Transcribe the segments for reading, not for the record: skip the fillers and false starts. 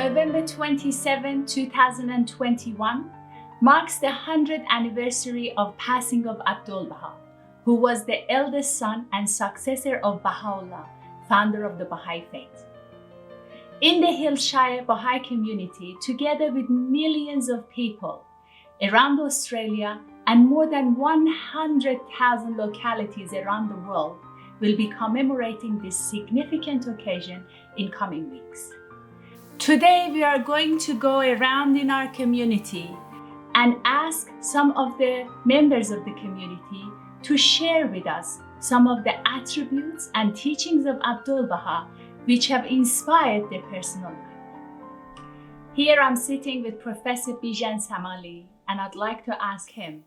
November 27, 2021 marks the 100th anniversary of passing of Abdu'l-Baha, who was the eldest son and successor of Baha'u'llah, founder of the Bahá'í faith. In the Shire Bahá'í community, together with millions of people around Australia and more than 100,000 localities around the world, will be commemorating this significant occasion in coming weeks. Today, we are going to go around in our community and ask some of the members of the community to share with us some of the attributes and teachings of Abdu'l-Baha which have inspired their personal life. Here I'm sitting with Professor Bijan Samali, and I'd like to ask him,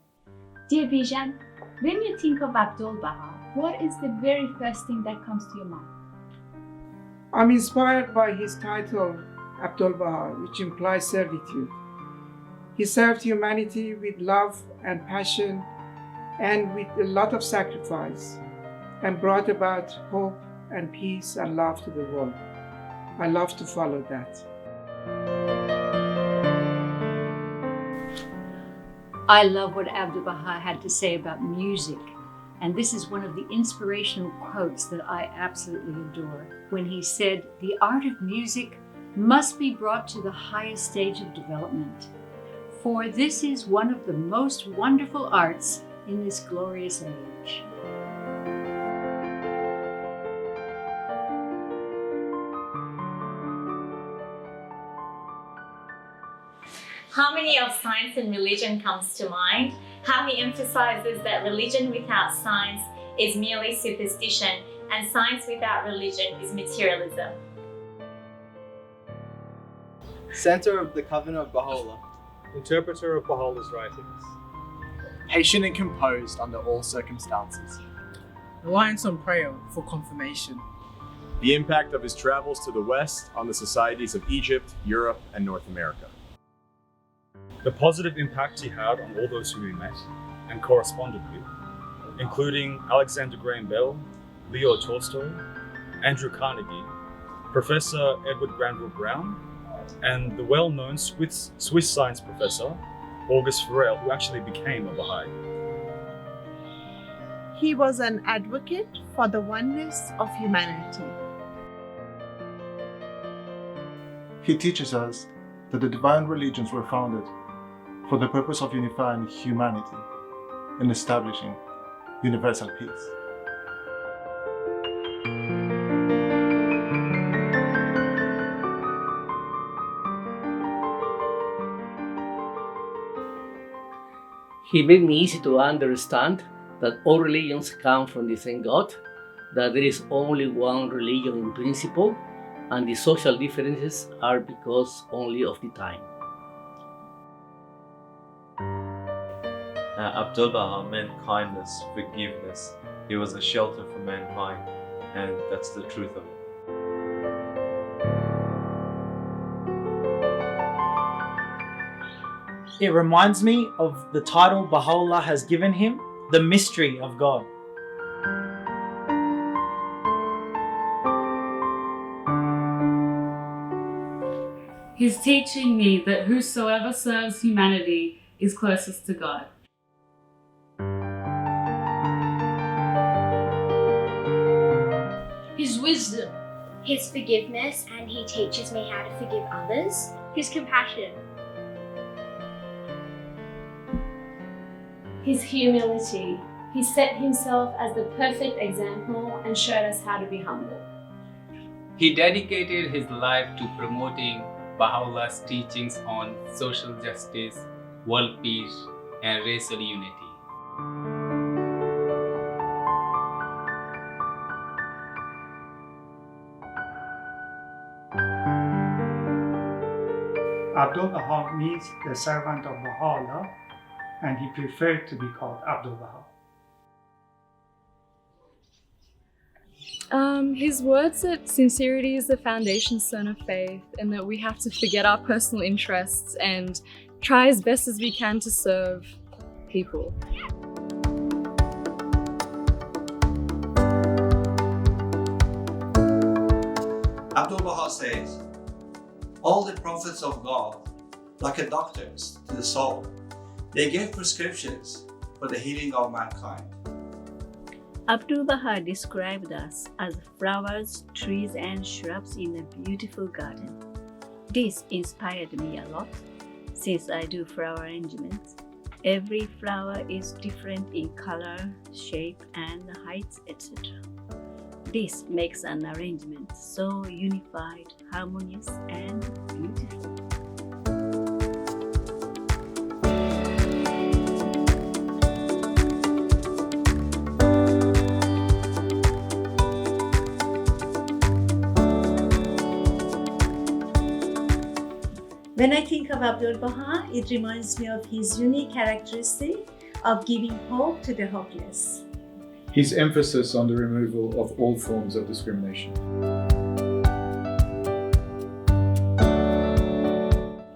dear Bijan, when you think of Abdu'l-Baha, what is the very first thing that comes to your mind? I'm inspired by his title, Abdu'l-Baha, which implies servitude. He served humanity with love and passion and with a lot of sacrifice, and brought about hope and peace and love to the world. I love to follow that. I love what Abdu'l-Baha had to say about music, and this is one of the inspirational quotes that I absolutely adore, when he said, "The art of music must be brought to the highest stage of development, for this is one of the most wonderful arts in this glorious age." Harmony of science and religion comes to mind, how he emphasizes that religion without science is merely superstition and science without religion is materialism. Center of the Covenant of Baha'u'llah. Interpreter of Baha'u'llah's writings. Patient and composed under all circumstances. Reliance on prayer for confirmation. The impact of his travels to the West on the societies of Egypt, Europe, and North America. The positive impact he had on all those who he met and corresponded with, including Alexander Graham Bell, Leo Tolstoy, Andrew Carnegie, Professor Edward Granville Browne, and the well-known Swiss science professor, August Forel, who actually became a Baha'i. He was an advocate for the oneness of humanity. He teaches us that the divine religions were founded for the purpose of unifying humanity and establishing universal peace. He made me easy to understand that all religions come from the same God, that there is only one religion in principle, and the social differences are because only of the time. Abdu'l-Baha meant kindness, forgiveness. He was a shelter for mankind, and that's the truth of it. It reminds me of the title Baha'u'llah has given him, the mystery of God. He's teaching me that whosoever serves humanity is closest to God. His wisdom. His forgiveness, and he teaches me how to forgive others. His compassion. His humility. He set himself as the perfect example and showed us how to be humble. He dedicated his life to promoting Baha'u'llah's teachings on social justice, world peace, and racial unity. Abdu'l-Baha means the servant of Baha'u'llah, and he preferred to be called Abdu'l-Baha. His words that sincerity is the foundation stone of faith, and that we have to forget our personal interests and try as best as we can to serve people. Abdu'l-Baha says, all the prophets of God, like a doctors to the soul, they gave prescriptions for the healing of mankind. Abdul-Baha described us as flowers, trees, and shrubs in a beautiful garden. This inspired me a lot, since I do flower arrangements. Every flower is different in color, shape, and height, etc. This makes an arrangement so unified, harmonious, and beautiful. When I think of Abdul-Baha, it reminds me of his unique characteristic of giving hope to the hopeless. His emphasis on the removal of all forms of discrimination.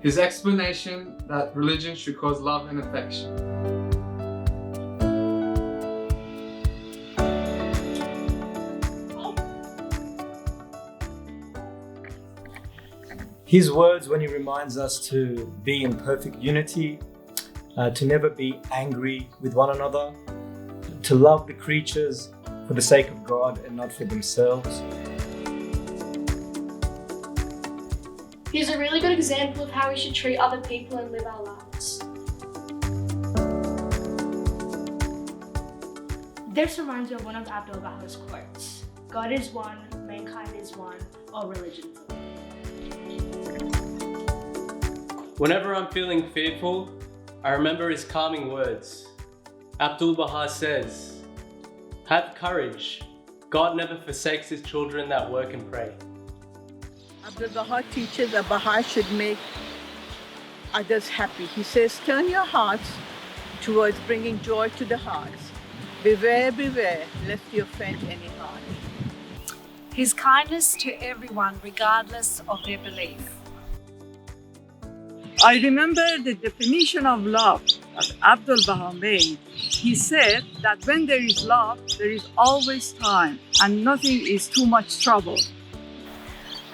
His explanation that religion should cause love and affection. His words when he reminds us to be in perfect unity, to never be angry with one another, to love the creatures for the sake of God and not for themselves. He's a really good example of how we should treat other people and live our lives. This reminds me of one of Abdu'l-Bahā's quotes: "God is one, mankind is one, all religions are one." Whenever I'm feeling fearful, I remember his calming words. Abdul-Baha says, "Have courage. God never forsakes his children that work and pray." Abdu'l-Baha teaches that Baha'i should make others happy. He says, turn your hearts towards bringing joy to the hearts. Beware, beware, lest you offend any heart. His kindness to everyone, regardless of their belief. I remember the definition of love that Abdul-Baha made. He said that when there is love, there is always time and nothing is too much trouble.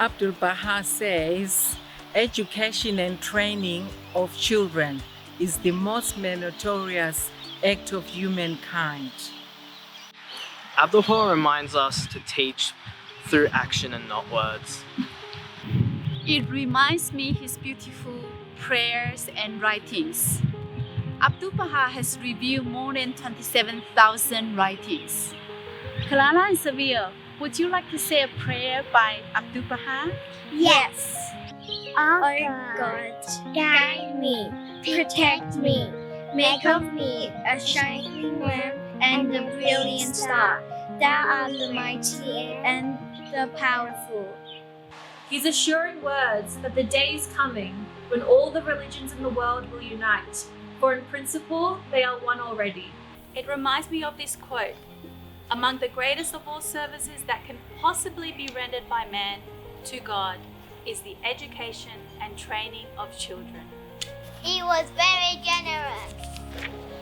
Abdul-Baha says, education and training of children is the most meritorious act of humankind. Abdul-Baha reminds us to teach through action and not words. It reminds me his beautiful prayers and writings. Abdu'l-Baha has reviewed more than 27,000 writings. Kalana and Seville, would you like to say a prayer by Abdu'l-Baha? Yes. Oh God, guide me, protect me, make of me a shining lamp and a brilliant star. Thou art the mighty and the powerful. His assuring words that the day is coming when all the religions in the world will unite, for in principle they are one already. It reminds me of this quote: "Among the greatest of all services that can possibly be rendered by man to God is the education and training of children." He was very generous.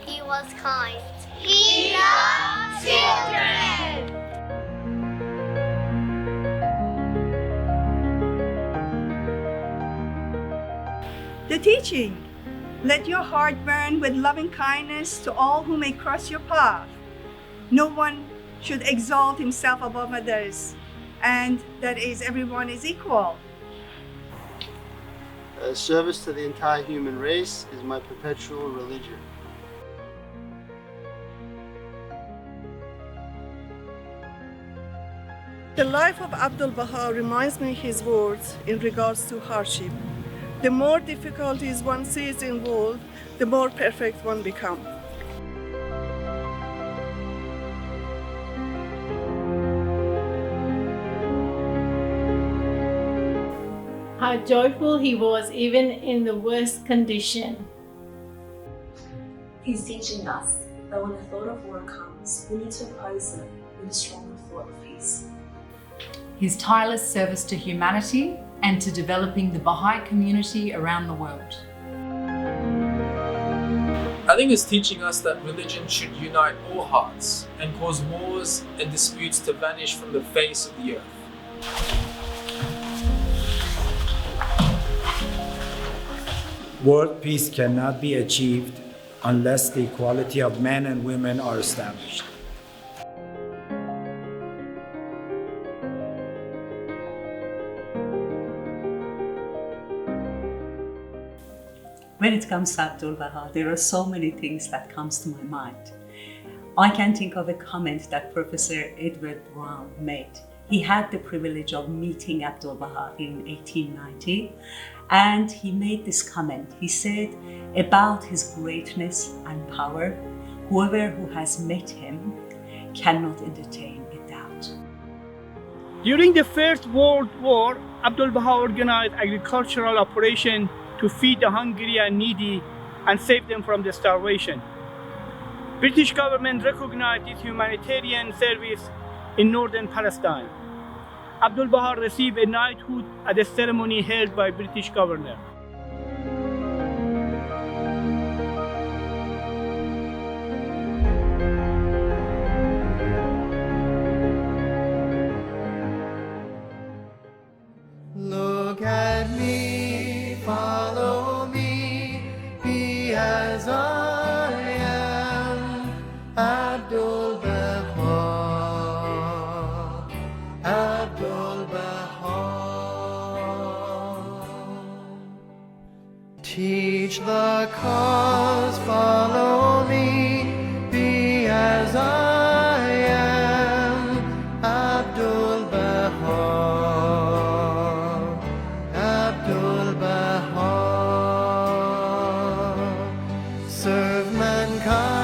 He was kind. He loved children. The teaching: let your heart burn with loving kindness to all who may cross your path. No one should exalt himself above others, and that is, everyone is equal. Service to the entire human race is my perpetual religion. The life of Abdul-Baha reminds me his words in regards to hardship. The more difficulties one sees involved, the more perfect one becomes. How joyful he was even in the worst condition. He's teaching us that when the thought of war comes, we need to oppose it with a stronger thought of peace. His tireless service to humanity and to developing the Bahá'í community around the world. I think it's teaching us that religion should unite all hearts and cause wars and disputes to vanish from the face of the earth. World peace cannot be achieved unless the equality of men and women are established. When it comes to Abdul-Baha, there are so many things that comes to my mind. I can think of a comment that Professor Edward Browne made. He had the privilege of meeting Abdul-Baha in 1890, and he made this comment. He said about his greatness and power, whoever who has met him cannot entertain a doubt. During the First World War, Abdul-Baha organized agricultural operation to feed the hungry and needy and save them from the starvation. British government recognized his humanitarian service in northern Palestine. Abdul-Baha received a knighthood at a ceremony held by British governor. Look at me, follow me, be as I am, Abdul-Baha, Abdul-Baha. Teach the cause, follow me, be as I am, Abdul-Baha. Abdul-Baha, serve mankind.